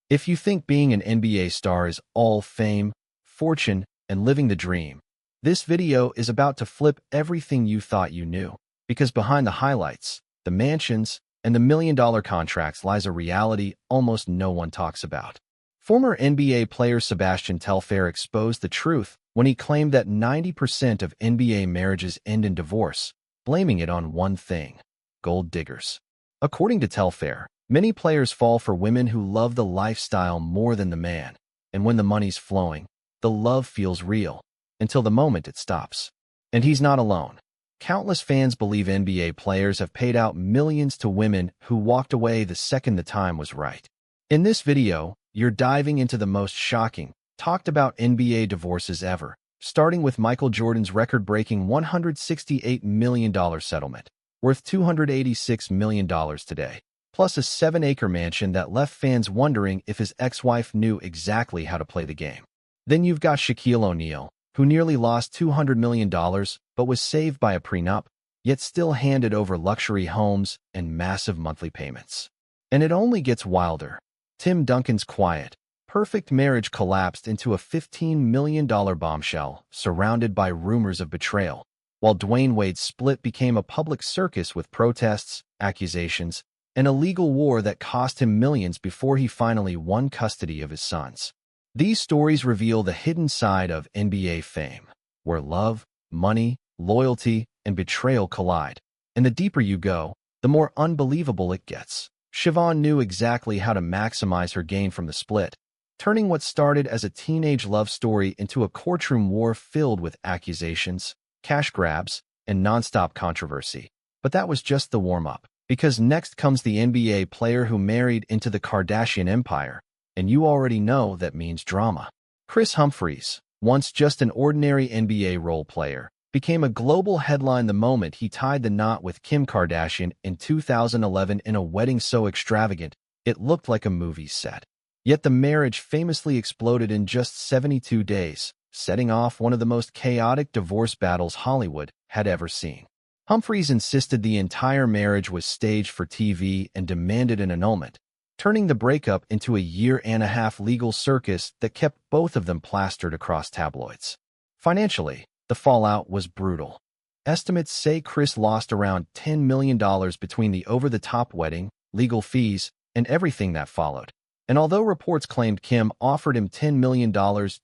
If you think being an NBA star is all fame, fortune, and living the dream, this video is about to flip everything you thought you knew. Because behind the highlights, the mansions, and the million-dollar contracts lies a reality almost no one talks about. Former NBA player Sebastian Telfair exposed the truth when he claimed that 90% of NBA marriages end in divorce, blaming it on one thing: gold diggers. According to Telfair, many players fall for women who love the lifestyle more than the man, and when the money's flowing, the love feels real, until the moment it stops. And he's not alone. Countless fans believe NBA players have paid out millions to women who walked away the second the time was right. In this video, you're diving into the most shocking, talked about NBA divorces ever, starting with Michael Jordan's record-breaking $168 million settlement, worth $286 million today, plus a 7-acre mansion that left fans wondering if his ex-wife knew exactly how to play the game. Then you've got Shaquille O'Neal, who nearly lost $200 million but was saved by a prenup, yet still handed over luxury homes and massive monthly payments. And it only gets wilder. Tim Duncan's quiet, perfect marriage collapsed into a $15 million bombshell surrounded by rumors of betrayal, while Dwayne Wade's split became a public circus with protests, accusations, and a legal war that cost him millions before he finally won custody of his sons. These stories reveal the hidden side of NBA fame, where love, money, loyalty, and betrayal collide. And the deeper you go, the more unbelievable it gets. Siobhan knew exactly how to maximize her gain from the split, turning what started as a teenage love story into a courtroom war filled with accusations, cash grabs, and nonstop controversy. But that was just the warm-up, because next comes the NBA player who married into the Kardashian empire, and you already know that means drama. Kris Humphries, once just an ordinary NBA role player, became a global headline the moment he tied the knot with Kim Kardashian in 2011 in a wedding so extravagant it looked like a movie set. Yet the marriage famously exploded in just 72 days, setting off one of the most chaotic divorce battles Hollywood had ever seen. Humphries insisted the entire marriage was staged for TV and demanded an annulment, turning the breakup into a year-and-a-half legal circus that kept both of them plastered across tabloids. Financially, the fallout was brutal. Estimates say Kris lost around $10 million between the over-the-top wedding, legal fees, and everything that followed. And although reports claimed Kim offered him $10 million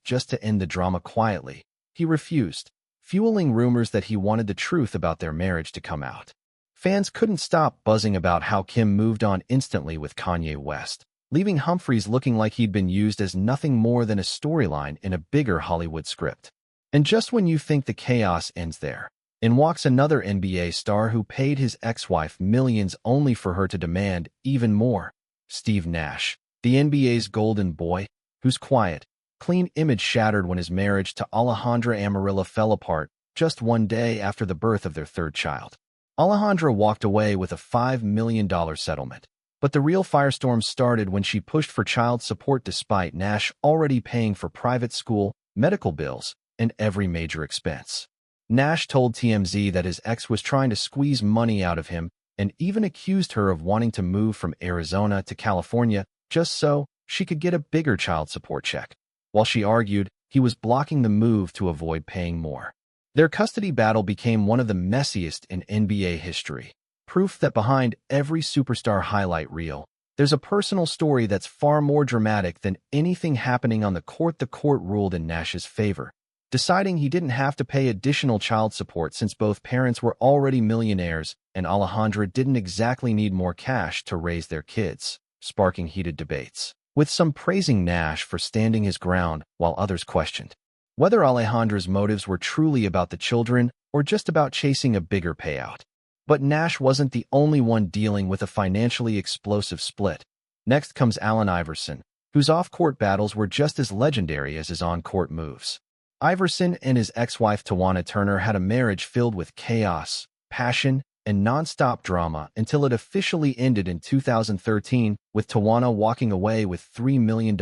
just to end the drama quietly, he refused, fueling rumors that he wanted the truth about their marriage to come out. Fans couldn't stop buzzing about how Kim moved on instantly with Kanye West, leaving Humphries looking like he'd been used as nothing more than a storyline in a bigger Hollywood script. And just when you think the chaos ends there, in walks another NBA star who paid his ex-wife millions only for her to demand even more: Steve Nash, the NBA's golden boy, whose quiet, clean image shattered when his marriage to Alejandra Amarilla fell apart just one day after the birth of their third child. Alejandra walked away with a $5 million settlement, but the real firestorm started when she pushed for child support despite Nash already paying for private school, medical bills, and every major expense. Nash told TMZ that his ex was trying to squeeze money out of him and even accused her of wanting to move from Arizona to California just so she could get a bigger child support check, while she argued he was blocking the move to avoid paying more. Their custody battle became one of the messiest in NBA history, proof that behind every superstar highlight reel, there's a personal story that's far more dramatic than anything happening on the court. The court ruled in Nash's favor, deciding he didn't have to pay additional child support since both parents were already millionaires and Alejandra didn't exactly need more cash to raise their kids, sparking heated debates, with some praising Nash for standing his ground while others questioned whether Alejandra's motives were truly about the children or just about chasing a bigger payout. But Nash wasn't the only one dealing with a financially explosive split. Next comes Allen Iverson, whose off-court battles were just as legendary as his on-court moves. Iverson and his ex-wife Tawana Turner had a marriage filled with chaos, passion, and non-stop drama until it officially ended in 2013, with Tawana walking away with $3 million,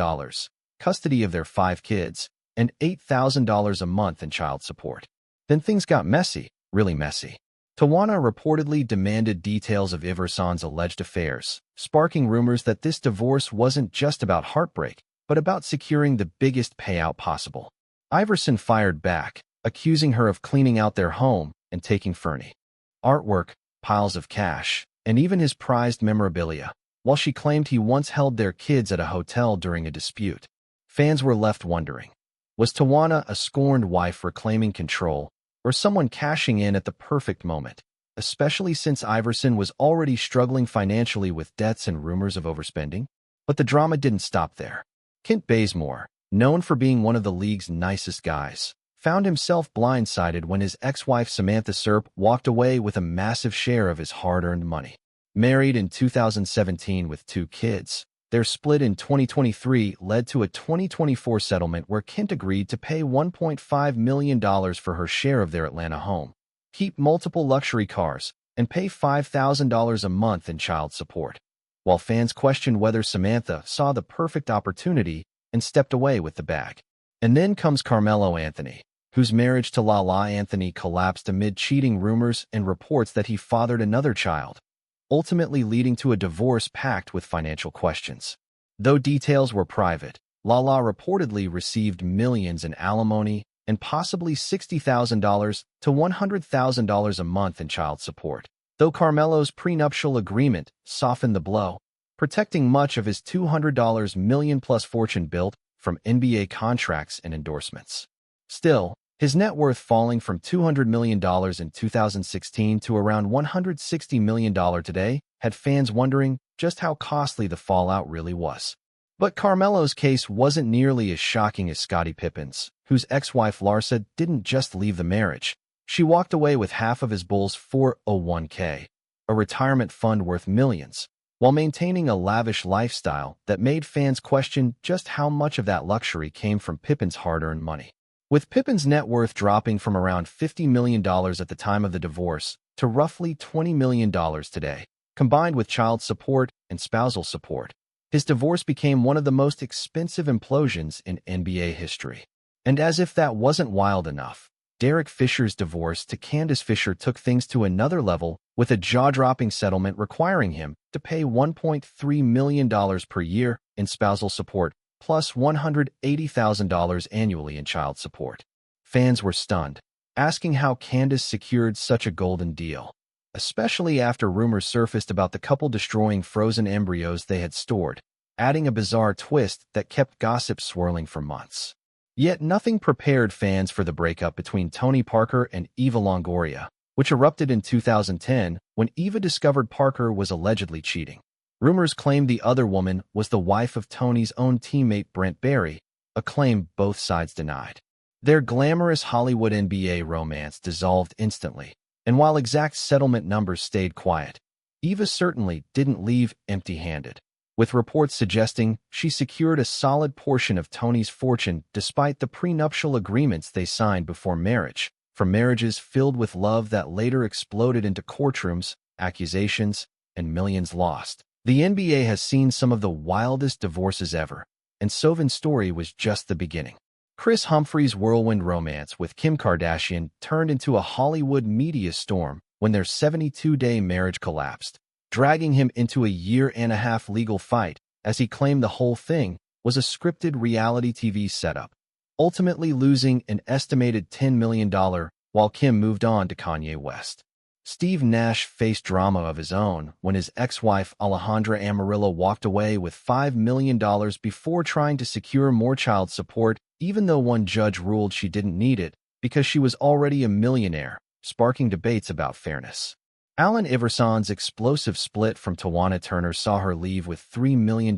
custody of their 5 kids, and $8,000 a month in child support. Then things got messy, really messy. Tawana reportedly demanded details of Iverson's alleged affairs, sparking rumors that this divorce wasn't just about heartbreak, but about securing the biggest payout possible. Iverson fired back, accusing her of cleaning out their home and taking Fernie artwork, piles of cash, and even his prized memorabilia, while she claimed he once held their kids at a hotel during a dispute. Fans were left wondering, was Tawana a scorned wife reclaiming control, or someone cashing in at the perfect moment, especially since Iverson was already struggling financially with debts and rumors of overspending? But the drama didn't stop there. Kent Bazemore, known for being one of the league's nicest guys, found himself blindsided when his ex-wife Samantha Serp walked away with a massive share of his hard-earned money. Married in 2017 with 2 kids, their split in 2023 led to a 2024 settlement where Kent agreed to pay $1.5 million for her share of their Atlanta home, keep multiple luxury cars, and pay $5,000 a month in child support. While fans questioned whether Samantha saw the perfect opportunity and stepped away with the bag. And then comes Carmelo Anthony, whose marriage to Lala Anthony collapsed amid cheating rumors and reports that he fathered another child, ultimately leading to a divorce packed with financial questions. Though details were private, Lala reportedly received millions in alimony and possibly $60,000 to $100,000 a month in child support, though Carmelo's prenuptial agreement softened the blow, protecting much of his $200 million-plus fortune built from NBA contracts and endorsements. Still, his net worth falling from $200 million in 2016 to around $160 million today had fans wondering just how costly the fallout really was. But Carmelo's case wasn't nearly as shocking as Scottie Pippen's, whose ex-wife Larsa didn't just leave the marriage. She walked away with half of his Bulls 401k, a retirement fund worth millions, while maintaining a lavish lifestyle that made fans question just how much of that luxury came from Pippen's hard-earned money. With Pippen's net worth dropping from around $50 million at the time of the divorce to roughly $20 million today, combined with child support and spousal support, his divorce became one of the most expensive implosions in NBA history. And as if that wasn't wild enough, Derek Fisher's divorce to Candace Fisher took things to another level with a jaw-dropping settlement requiring him to pay $1.3 million per year in spousal support plus $180,000 annually in child support. Fans were stunned, asking how Candace secured such a golden deal, especially after rumors surfaced about the couple destroying frozen embryos they had stored, adding a bizarre twist that kept gossip swirling for months. Yet nothing prepared fans for the breakup between Tony Parker and Eva Longoria, which erupted in 2010 when Eva discovered Parker was allegedly cheating. Rumors claimed the other woman was the wife of Tony's own teammate Brent Barry, a claim both sides denied. Their glamorous Hollywood NBA romance dissolved instantly, and while exact settlement numbers stayed quiet, Eva certainly didn't leave empty-handed, with reports suggesting she secured a solid portion of Tony's fortune despite the prenuptial agreements they signed before marriage, from marriages filled with love that later exploded into courtrooms, accusations, and millions lost. The NBA has seen some of the wildest divorces ever, and Sovan's story was just the beginning. Kris Humphries' whirlwind romance with Kim Kardashian turned into a Hollywood media storm when their 72-day marriage collapsed, dragging him into a year-and-a-half legal fight as he claimed the whole thing was a scripted reality TV setup, ultimately losing an estimated $10 million while Kim moved on to Kanye West. Steve Nash faced drama of his own when his ex-wife Alejandra Amarillo walked away with $5 million before trying to secure more child support, even though one judge ruled she didn't need it because she was already a millionaire, sparking debates about fairness. Allen Iverson's explosive split from Tawana Turner saw her leave with $3 million,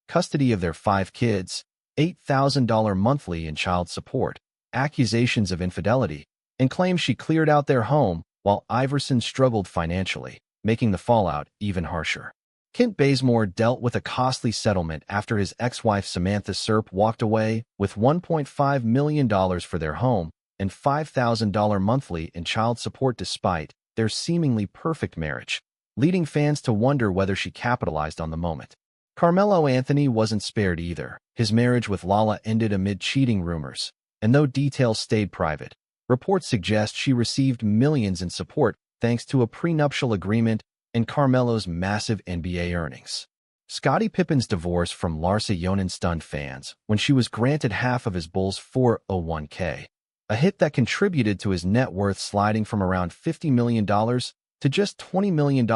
custody of their 5 kids, $8,000 monthly in child support, accusations of infidelity, and claims she cleared out their home while Iverson struggled financially, making the fallout even harsher. Kent Bazemore dealt with a costly settlement after his ex-wife Samantha Serp walked away with $1.5 million for their home and $5,000 monthly in child support despite their seemingly perfect marriage, leading fans to wonder whether she capitalized on the moment. Carmelo Anthony wasn't spared either. His marriage with Lala ended amid cheating rumors, and though details stayed private, reports suggest she received millions in support thanks to a prenuptial agreement and Carmelo's massive NBA earnings. Scottie Pippen's divorce from Larsa Jonen stunned fans when she was granted half of his Bulls' 401k, a hit that contributed to his net worth sliding from around $50 million to just $20 million,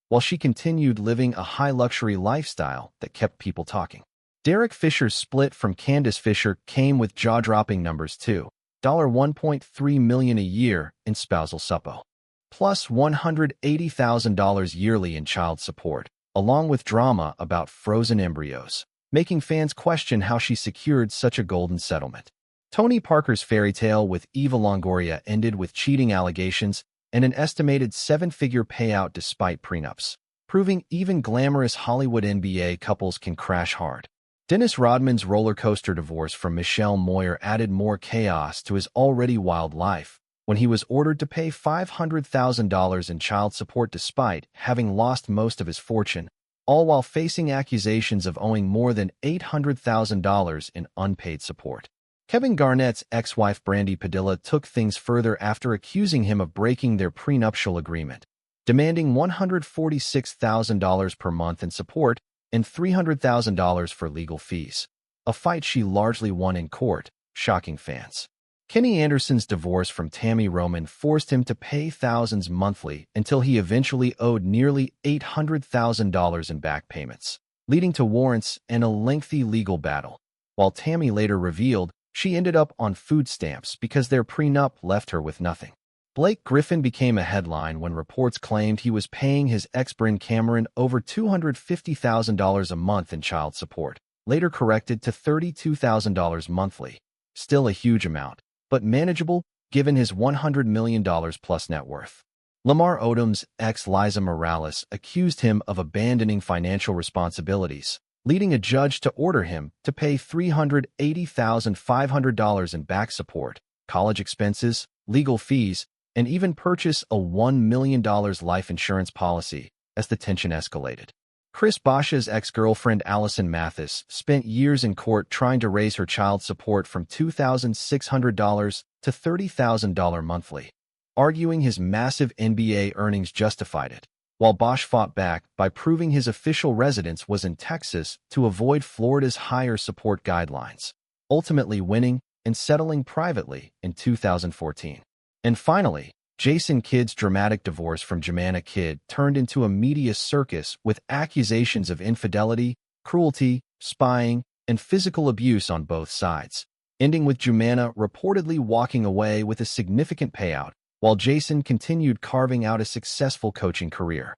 while she continued living a high-luxury lifestyle that kept people talking. Derek Fisher's split from Candace Fisher came with jaw-dropping numbers too, $1.3 million a year in spousal suppo, plus $180,000 yearly in child support, along with drama about frozen embryos, making fans question how she secured such a golden settlement. Tony Parker's fairy tale with Eva Longoria ended with cheating allegations and an estimated seven-figure payout despite prenups, proving even glamorous Hollywood NBA couples can crash hard. Dennis Rodman's roller coaster divorce from Michelle Moyer added more chaos to his already wild life when he was ordered to pay $500,000 in child support despite having lost most of his fortune, all while facing accusations of owing more than $800,000 in unpaid support. Kevin Garnett's ex-wife Brandy Padilla took things further after accusing him of breaking their prenuptial agreement, demanding $146,000 per month in support and $300,000 for legal fees, a fight she largely won in court, shocking fans. Kenny Anderson's divorce from Tammy Roman forced him to pay thousands monthly until he eventually owed nearly $800,000 in back payments, leading to warrants and a lengthy legal battle, while Tammy later revealed she ended up on food stamps because their prenup left her with nothing. Blake Griffin became a headline when reports claimed he was paying his ex Bryn Cameron over $250,000 a month in child support, later corrected to $32,000 monthly. Still a huge amount, but manageable given his $100 million plus net worth. Lamar Odom's ex Liza Morales accused him of abandoning financial responsibilities, leading a judge to order him to pay $380,500 in back support, college expenses, legal fees, and even purchase a $1 million life insurance policy as the tension escalated. Chris Bosh's ex-girlfriend Allison Mathis spent years in court trying to raise her child support from $2,600 to $30,000 monthly, arguing his massive NBA earnings justified it, while Bosh fought back by proving his official residence was in Texas to avoid Florida's higher support guidelines, ultimately winning and settling privately in 2014. And finally, Jason Kidd's dramatic divorce from Jemana Kidd turned into a media circus with accusations of infidelity, cruelty, spying, and physical abuse on both sides, ending with Jemana reportedly walking away with a significant payout, while Jason continued carving out a successful coaching career.